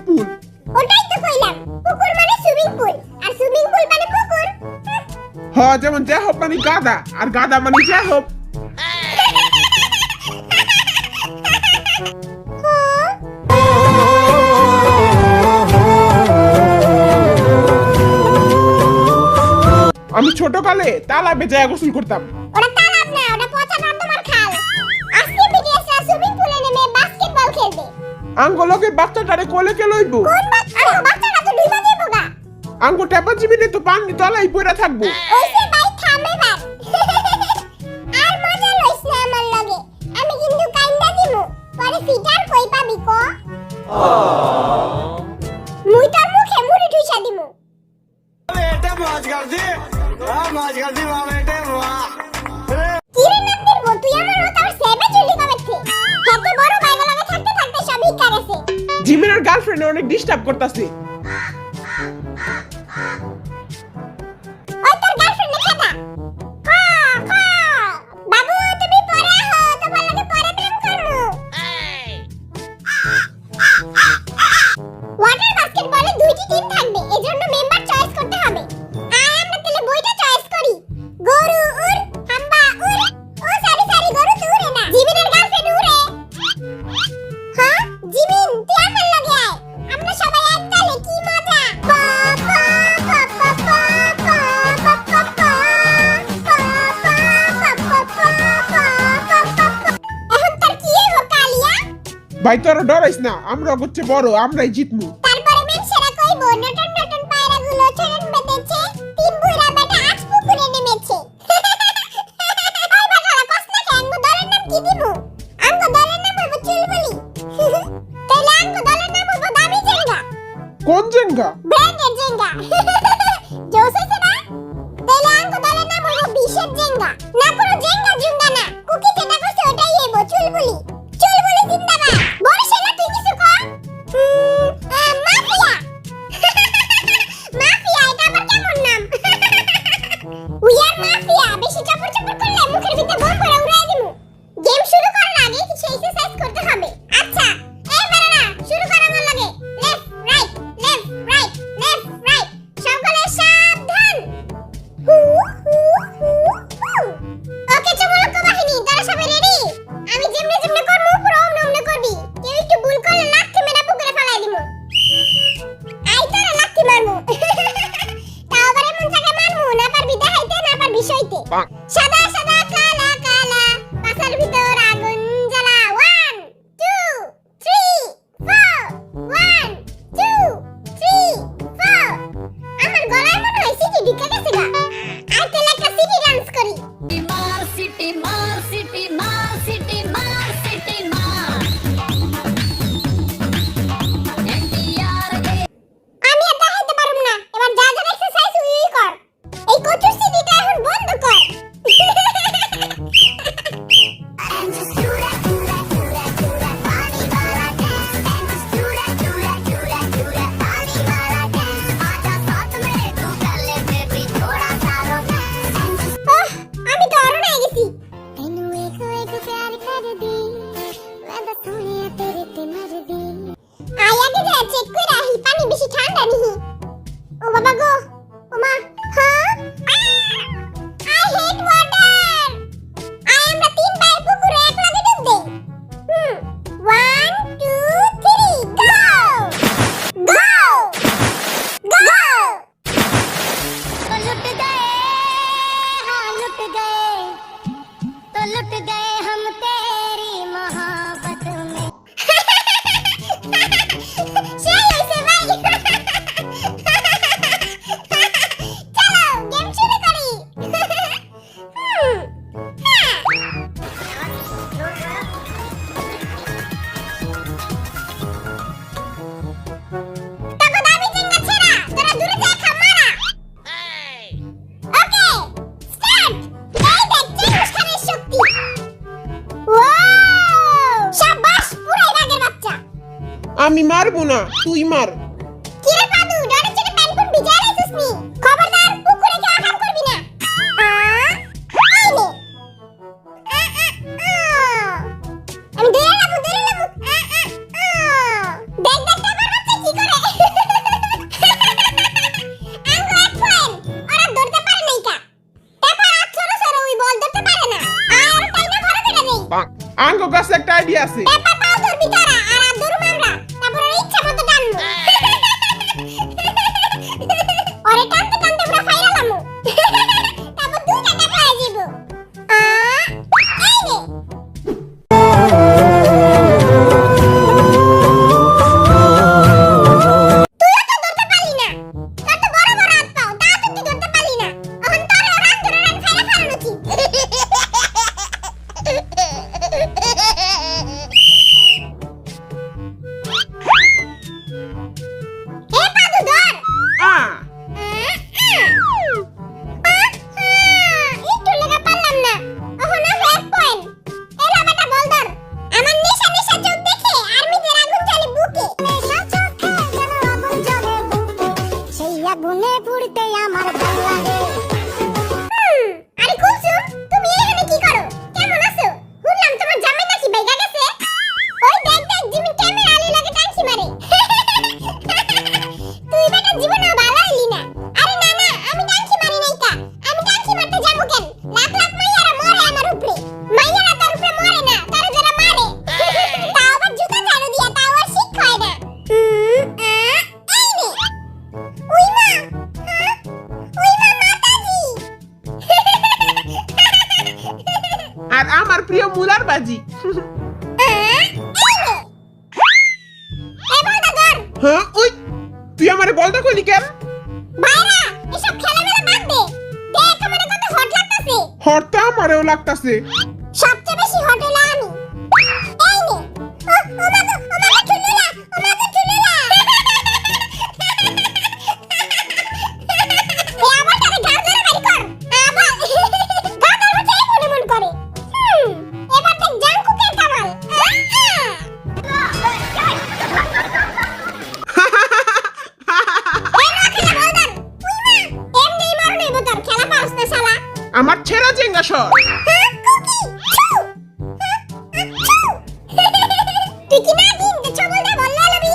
পুল। ওটাই তো কইলাম, পুকুর মানে সুইমিং পুল আর সুইমিং পুল মানে পুকুর। হ্যাঁ, যেমন জ্যাহব মানে গাদা আর গাদা মানে জ্যাহব। আমি ছোটকালে তালাবে যায় গোসল করতাম। ওটা তালাব না, ওটা পচা নর্দমার খাল। আজকে বিটিএসরা সুইমিং পুলে নেমে বাস্কেটবল খেলবে। আঙ্গলকের বাচ্চাটারে কোলে কে লইব? কোন বাচ্চা? বাচ্চাটা তো ডুবে যাইবো গা। আঙ্গ টেপা জিবিনে তো পানি তলাই পড়ে থাকবো। ওইসে ভাই থামে বাদ। আর মজা লইছ না আমার লগে। আমি কিন্তু কাইন্দা দিমু। পরে ফিটার কই পাবি ক? মুই তোর মুখে মুড়ি ঠুইসা দিমু। बेटे मौज कर दी वाह बेटे वाह। কিরে নাতির বউ, তুই আমার মত আর সেবে চুলি কবে থে? হেতে বড় ভাইগো লগে থাকতে থাকতে সব হিকা গেছে। জিমিনের গার্লফ্রেন্ড অনেক ডিস্টার্ব করতেছে। ওই তোর গার্লফ্রেন্ড খেতা। বাবু তুমি পরে আহো, তোমার লগে পরে প্রেম করমু। ওয়াটার বাস্কেটবলে দুইটি টিম থাকবে, এজন্য মেম্বার চয়েস করতে হবে। আমরা তাহলে বইটা চয়েস করি। গরু উড়, হাম্বা উড়। ও সরি গরু তো উড়ে না, জিমিনের গার্লফ্রেন্ড উড়ে। হ্যাঁ জিমিন, তুই আমার লগে আয়, আমরা সবাই এক তালে কি মজা। পা পা পা পা পা পা পা পা পা পা পা পা। এখন তার কি হইব কালিয়া? ভাই তোরা ডরাইস না, আমরা হচ্ছে বড়, আমরাই জিতমু। তারপরে মেনসেরা কইবো নটন নটন পায়রাগুলো ছেড়ন বেঁধেছে, তিন বুইরা বেটা আজ পুকুরে নেমেছে। ওই বাটারা কসনা আঙ্গ দলের নাম কি দিমু? আঙ্গ দলের নাম হইব চুলবুলি। তাইলে আঙ্গ দলের নাম হইব দামি জেঙ্গা। কোন জেঙ্গা? ব্র্যান্ডের জেঙ্গা। জোসেছে না? তাইলে আঙ্গ দলের নাম হইব বিশের জেঙ্গা। না কোনো জেঙ্গা জুঙ্গা না, কুকি যেটা কইছে ওটাই হইব চুলবুলি। চুলবুলি জিন্দাবাদ। বড় ছেলে তুই কিছু কর। মাফিয়া। মাফিয়া, এটা আবার কেমন নাম? We are mafia. বেশি চপর চপর করলে মুখের ভিতরে বোম করে উড়াই দিমু। গেম শুরু করার আগে কিছু এক্সারসাইজ করতে হবে। আচ্ছা, এই বারানা শুরু কর আমার লাগে। Left right left right left right. সকলে সাবধান। ওকে চমলক বাহিনী, তারা সবাই রেডি? আমি যেমনে যেমনে করমু পুরো অমনে অমনে করবি। কেউ একটু ভুল করলে লাথি মেরে পুকুরে ফেলাই দিমু। আই তোরা লাথি মারমু। তাও আবার এমন জায়গায় মারমু না পারবি দেখাইতে, না পারবি সইতে। সাদা সাদা কালা কালা, পাছার ভিতর আগুন জ্বালা। 1 2 3 4 1 2 3 4। আমার গলায় মনে হয় সিটি ঢুকে গেছে গা। আই তাহলে একটা সিটি ডান্স করি। मार सिटी मार सिटी मार सिटी मार सिटी मार एनटीआर के আমি আর দেখাইতে পারুম না, এবার যা যা এক্সারসাইজ উই কর। এই কচুর সিটিটা এখন বন্ধ কর। আমি তো অরণ হয়ে গেছি। আয় আগে যা চেক করে আহি, পানি বেশি ঠান্ডা নিহি। ও বাবা গো, ও মা, হ্যাঁ আই হেট ওয়াটার। আয় আমরা তিন ভাই পুকুরে এক লাগে ডুব দেই। 1 2 3 গো গো গো। तो लुट गए हाँ लुट गए तो लुट गए हम तेरी मोहब्बत में সেই হইছে ভাই। চলো গেম শুরু করি। তখন দামি জিঙ্গা ছেড়া, তোরা দূরে যা খা মারা। Okay start. এই দেখ চেঙ্গুস খানের শক্তি। ওয়াও, শাবাশ পুরাই বাঘের বাচ্চা। আমি মারবো না, তুই মার। কিরে পাদু, ডরে ছেড়ে প্যান কোন ভিজায় রাইছিস নি? খবরদার পুকুরে কেউ আকাম করবি না। এই নে। আমি ধরে নেবো। দেখ দেখ আমার বাচ্চা কি আইডিয়া আছে। পেপার পাও ধরবি তোরা আর আর ধরুম আমরা, তারপর ওর ইচ্ছা মতো টানবো। ওরে টানতে টানতে পুরো ফাইরালামু। তারপর দুইটা টেপা হয়ে যাইবো। এই রে তুইও তো ধরতে পারলি না। তোর তো বড় বড় হাত পাও, তাও তো তুই ধরতে পারলি না। এখন তোর রান ধরে রান ফাইরা ফারানো উচিত। হে পাদু ধর। একটু লেগে পারলাম না। এখন আছে 1 পয়েন্ট। এই লা বেটা বল ধর। আমার নেশা নেশা চোখ দেখে আর্মিদের আগুন জ্বলে বুকে। নেশা চোখে যেন আগুন জ্বলে বুকে, সেই আগুনে পুড়তে আমার ভালো লাগে। আরে কুলসুম, তুমি এখানে কি করো? কেমন আছো? শুনলাম তোমার জামাই নাকি বাইগা গেছে। ওই দেখ দেখ জিমি ক্যামেরা আলি লাগে টানছি মারে। তুই বেটা জীবনে ভালো হইলি না। আরে না না, আমি টানছি মারি নাই কা। আমি টানছি মারতে যাবো কেন? লাখ লাখ মাইয়ারা মরে আমার উপরে। মাইয়ারা তার উপরে মরে না, তারা যারা মারে। তাও আবার জুতা ঝাড়ু দিয়া, তাও আর শিক্ষা হয় না। এই রে উই মা, উই মা মাতাজি। আর আমার প্রিয় মুলার বাজি। হ্যাঁ ওই তুই আমারে বলতে কইলি কেন? হরতা আমারেও লাগতাছে। আমার ছেঁড়া জেঙ্গা সর। তুই কি না দিন ছবলটা বললা লবি?